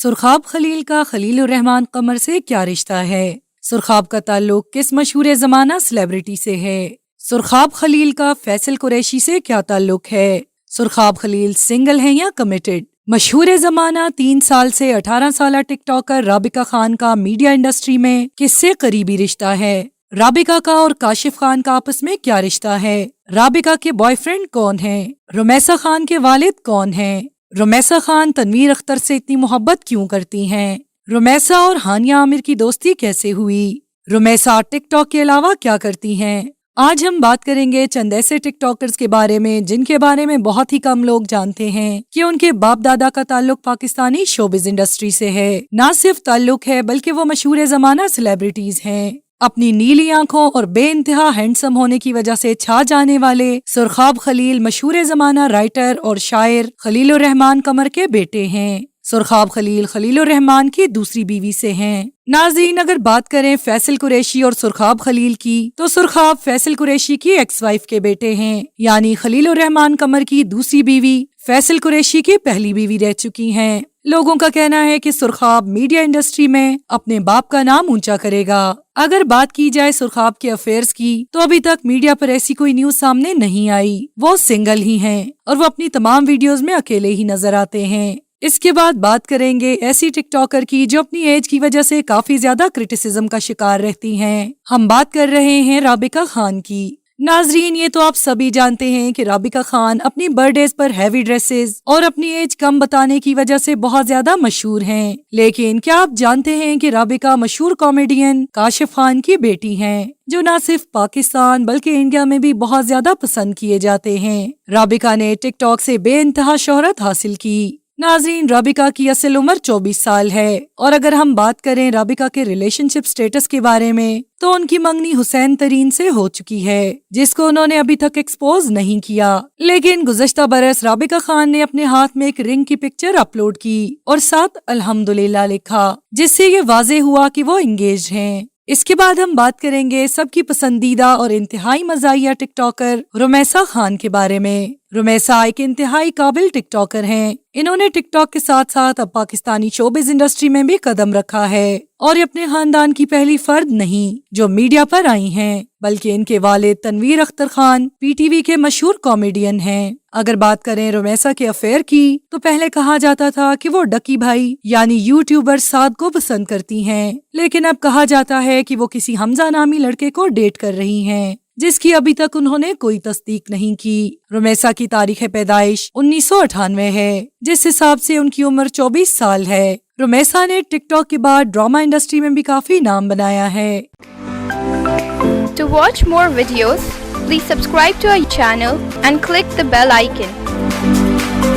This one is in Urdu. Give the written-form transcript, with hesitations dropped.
سرخاب خلیل کا خلیل الرحمان قمر سے کیا رشتہ ہے؟ سرخاب کا تعلق کس مشہور زمانہ سیلیبریٹی سے ہے؟ سرخاب خلیل کا فیصل قریشی سے کیا تعلق ہے؟ سرخاب خلیل سنگل ہیں یا کمیٹڈ؟ مشہور زمانہ 3 سال سے 18 سالہ ٹک ٹاکر رابقہ خان کا میڈیا انڈسٹری میں کس سے قریبی رشتہ ہے؟ رابقہ کا اور کاشف خان کا آپس میں کیا رشتہ ہے؟ رابقہ کے بوائے فرینڈ کون ہیں؟ رمیسہ خان کے والد کون ہیں؟ رمیسہ خان تنویر اختر سے اتنی محبت کیوں کرتی ہیں؟ رمیسہ اور ہانیہ عامر کی دوستی کیسے ہوئی؟ رمیسہ ٹک ٹاک کے علاوہ کیا کرتی ہیں؟ آج ہم بات کریں گے چند ایسے ٹک ٹاکرز کے بارے میں جن کے بارے میں بہت ہی کم لوگ جانتے ہیں کہ ان کے باپ دادا کا تعلق پاکستانی شوبز انڈسٹری سے ہے۔ نہ صرف تعلق ہے بلکہ وہ مشہور زمانہ سیلیبریٹیز ہیں۔ اپنی نیلی آنکھوں اور بے انتہا ہینڈسم ہونے کی وجہ سے چھا جانے والے سرخاب خلیل مشہور زمانہ رائٹر اور شاعر خلیل الرحمان قمر کے بیٹے ہیں۔ سرخاب خلیل خلیل الرحمان کی دوسری بیوی سے ہیں۔ ناظرین، اگر بات کریں فیصل قریشی اور سرخاب خلیل کی تو سرخاب فیصل قریشی کی ایکس وائف کے بیٹے ہیں، یعنی خلیل الرحمان قمر کی دوسری بیوی فیصل قریشی کی پہلی بیوی رہ چکی ہیں۔ لوگوں کا کہنا ہے کہ سرخاب میڈیا انڈسٹری میں اپنے باپ کا نام اونچا کرے گا۔ اگر بات کی جائے سرخاب کے افیئرز کی تو ابھی تک میڈیا پر ایسی کوئی نیوز سامنے نہیں آئی۔ وہ سنگل ہی ہیں اور وہ اپنی تمام ویڈیوز میں اکیلے ہی نظر آتے ہیں۔ اس کے بعد بات کریں گے ایسی ٹک ٹاکر کی جو اپنی ایج کی وجہ سے کافی زیادہ کرٹیسزم کا شکار رہتی ہیں۔ ہم بات کر رہے ہیں رابقہ خان کی۔ ناظرین، یہ تو آپ سبھی جانتے ہیں کہ رابقہ خان اپنی برتھ ڈیز پر ہیوی ڈریسز اور اپنی ایج کم بتانے کی وجہ سے بہت زیادہ مشہور ہیں، لیکن کیا آپ جانتے ہیں کہ رابقہ مشہور کامیڈین کاشف خان کی بیٹی ہیں، جو نہ صرف پاکستان بلکہ انڈیا میں بھی بہت زیادہ پسند کیے جاتے ہیں۔ رابقہ نے ٹک ٹاک سے بے انتہا شہرت حاصل کی۔ ناظرین، رابقہ کی اصل عمر 24 سال ہے، اور اگر ہم بات کریں رابقہ کے ریلیشن شپ سٹیٹس کے بارے میں تو ان کی منگنی حسین ترین سے ہو چکی ہے، جس کو انہوں نے ابھی تک ایکسپوز نہیں کیا۔ لیکن گزشتہ برس رابقہ خان نے اپنے ہاتھ میں ایک رنگ کی پکچر اپلوڈ کی اور ساتھ الحمدللہ لکھا، جس سے یہ واضح ہوا کہ وہ انگیجڈ ہیں۔ اس کے بعد ہم بات کریں گے سب کی پسندیدہ اور انتہائی مزاحیہ ٹک ٹاکر رمیسہ خان کے بارے میں۔ رمیسہ ایک انتہائی قابل ٹک ٹاکر ہیں۔ انہوں نے ٹک ٹاک کے ساتھ ساتھ اب پاکستانی شوبز انڈسٹری میں بھی قدم رکھا ہے، اور یہ اپنے خاندان کی پہلی فرد نہیں جو میڈیا پر آئی ہیں، بلکہ ان کے والد Tanveer Akhtar Khan P T V کے مشہور کامیڈین ہیں۔ اگر بات کریں رمیسہ کے افیئر کی تو پہلے کہا جاتا تھا کہ وہ ڈکی بھائی یعنی یوٹیوبر سعد کو پسند کرتی ہیں، لیکن اب کہا جاتا ہے کہ وہ کسی حمزہ نامی لڑکے کو ڈیٹ کر رہی ہیں، جس کی ابھی تک انہوں نے کوئی تصدیق نہیں کی۔ رمیسہ کی تاریخ پیدائش 1998 ہے، جس حساب سے ان کی عمر 24 سال ہے۔ رمیسہ نے ٹک ٹاک کے بعد ڈرامہ انڈسٹری میں بھی کافی نام بنایا ہے۔ To watch more videos, please subscribe to our channel and click the bell icon.